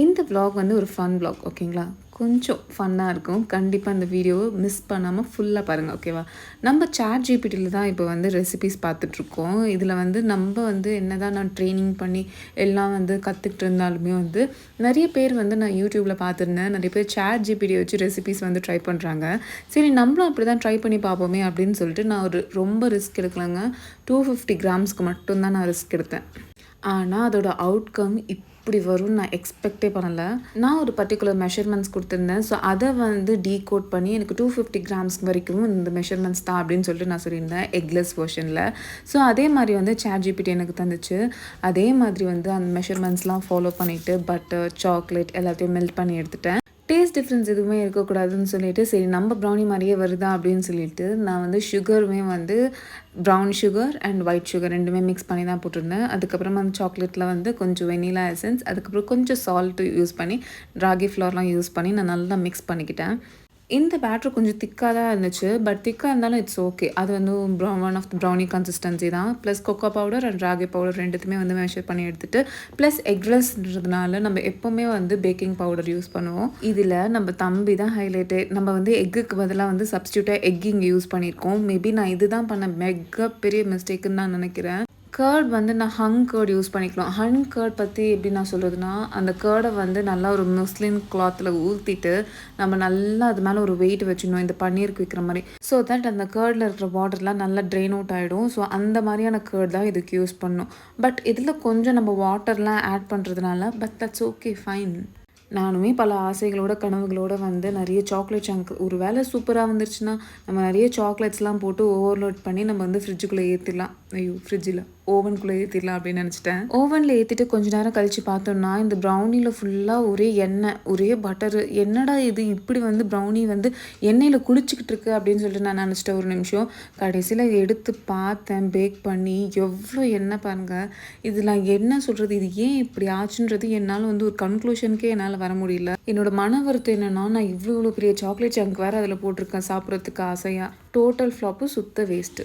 இந்த விலாக் வந்து ஒரு ஃபன் விலாக் ஓகேங்களா? கொஞ்சம் ஃபன்னாக இருக்கும். கண்டிப்பாக இந்த வீடியோவை மிஸ் பண்ணாமல் ஃபுல்லாக பாருங்கள் ஓகேவா? நம்ம சாட் ஜிபிடியில் தான் இப்போ வந்து ரெசிபீஸ் பார்த்துட்ருக்கோம். இதில் வந்து நம்ம வந்து என்ன தான் நான் ட்ரெய்னிங் பண்ணி எல்லாம் வந்து கற்றுக்கிட்டு இருந்தாலுமே வந்து நிறைய பேர் வந்து நான் யூடியூப்பில் பார்த்துருந்தேன். நிறைய பேர் சாட் ஜிபிடியை வச்சு ரெசிபீஸ் வந்து ட்ரை பண்ணுறாங்க. சரி நம்மளும் அப்படி தான் ட்ரை பண்ணி பார்ப்போமே அப்படின்னு சொல்லிட்டு நான் ரொம்ப ரிஸ்க் எடுக்கலைங்க. 250 கிராம்ஸ்க்கு மட்டும்தான் நான் ரிஸ்க் எடுத்தேன். ஆனால் அதோட அவுட்கம் இப்படி வரும்னு நான் எக்ஸ்பெக்டே பண்ணலை. நான் ஒரு பர்டிகுலர் மெஷர்மெண்ட்ஸ் கொடுத்துருந்தேன். ஸோ அதை வந்து டீகோட் பண்ணி எனக்கு 250 கிராம்ஸ் வரைக்கும் இந்த மெஷர்மெண்ட்ஸ் தான் அப்படின்னு சொல்லிட்டு நான் சொல்லியிருந்தேன் எக்லெஸ் வெர்ஷனில். ஸோ அதே மாதிரி வந்து சாட் ஜிபிடி எனக்கு தந்துச்சு. அதே மாதிரி வந்து அந்த மெஷர்மெண்ட்ஸ்லாம் ஃபாலோ பண்ணிவிட்டு பட்டர், சாக்லேட் எல்லாத்தையும் மெல்ட் பண்ணி எடுத்துட்டேன். டேஸ்ட் டிஃப்ரென்ஸ் எதுவுமே இருக்கக்கூடாதுன்னு சொல்லிட்டு சரி நம்ம ப்ரௌனி மாதிரியே வருதா அப்படின்னு சொல்லிட்டு நான் வந்து சுகருமே வந்து brown sugar and white sugar ரெண்டுமே மிக்ஸ் பண்ணி தான் போட்டிருந்தேன். அதுக்கப்புறமா அந்த சாக்லேட்டில் வந்து கொஞ்சம் வெனிலா எசன்ஸ், அதுக்கப்புறம் கொஞ்சம் சால்ட்டு யூஸ் பண்ணி ராகி ஃப்ளோர்லாம் யூஸ் பண்ணி நான் நல்லா மிக்ஸ் பண்ணிக்கிட்டேன். இந்த பேட்டர் கொஞ்சம் திக்காக தான் இருந்துச்சு. பட் திக்காக இருந்தாலும் இட்ஸ் ஓகே. அது வந்து one of the brownie consistency தான். Plus cocoa powder and ragi powder ரெண்டுத்துமே வந்து மெஷர் பண்ணி எடுத்துகிட்டு ப்ளஸ் எக்லெஸ்ன்றதுனால நம்ம எப்போவுமே வந்து பேக்கிங் பவுடர் யூஸ் பண்ணுவோம். இதில் நம்ம தம்பி தான் ஹைலைட்டே. நம்ம வந்து எக்குக்கு பதிலாக வந்து சப்ஸ்டியூட்டாக எக் இங்கே யூஸ் பண்ணியிருக்கோம். மேபி நான் இது தான் பண்ண பெரிய மிஸ்டேக்குன்னு நான் நினைக்கிறேன். கர்ட் வந்து நான் ஹங் கர்ட் யூஸ் பண்ணிக்கலாம். ஹங் கர்ட் பற்றி எப்படி நான் சொல்கிறதுனா, அந்த கர்டை வந்து நல்லா ஒரு முஸ்லிம் கிளாத்தில் ஊற்றிட்டு நம்ம நல்லா அது மேலே ஒரு வெயிட் வச்சுக்கணும், இந்த பன்னீருக்கு வைக்கிற மாதிரி. ஸோ தட் அந்த கர்டில் இருக்கிற வாட்டர்லாம் நல்லா ட்ரெயின் அவுட் ஆகிடும். ஸோ அந்த மாதிரியான கர்ட் தான் இதுக்கு யூஸ் பண்ணணும். பட் இதில் கொஞ்சம் நம்ம வாட்டர்லாம் ஆட் பண்ணுறதுனால பட் தட்ஸ் ஓகே ஃபைன். நானுமே பல ஆசைகளோட கனவுகளோடு வந்து நிறைய சாக்லேட் சங்க் ஒரு வேளை சூப்பராக வந்துருச்சுன்னா நம்ம நிறைய சாக்லேட்ஸ்லாம் போட்டு ஓவர்லோட் பண்ணி நம்ம வந்து ஃப்ரிட்ஜுக்குள்ளே ஏற்றிடலாம். ஃப்ரிட்ஜில் ஓவனுக்குள்ளே ஏற்றிடலாம் அப்படின்னு நினச்சிட்டேன். ஓவனில் ஏற்றிட்டு கொஞ்ச நேரம் கழித்து பார்த்தோம்னா இந்த ப்ரௌனியில் ஃபுல்லாக ஒரே எண்ணெய், ஒரே பட்டரு. என்னடா இது இப்படி வந்து ப்ரௌனி வந்து எண்ணெயில் குளிச்சுக்கிட்டு இருக்கு அப்படின்னு சொல்லிட்டு நான் நினச்சிட்டேன் ஒரு நிமிஷம். கடைசியில் எடுத்து பார்த்தேன் பேக் பண்ணி எவ்வளோ எண்ணெய் பாருங்கள். இது நான் என்ன சொல்கிறது, இது ஏன் இப்படி ஆச்சுன்றது என்னால் வந்து ஒரு கன்க்ளூஷனுக்கே என்னால் வர முடியல. என்னோட மன வருத்தம் என்னன்னா நான் இவ்வளோ பெரிய சாக்லேட் சங்க் வேறு அதில் போட்டிருக்கேன் சாப்பிட்றதுக்கு ஆசையாக. டோட்டல் ஃப்ளாப்பு சுத்த வேஸ்ட்டு.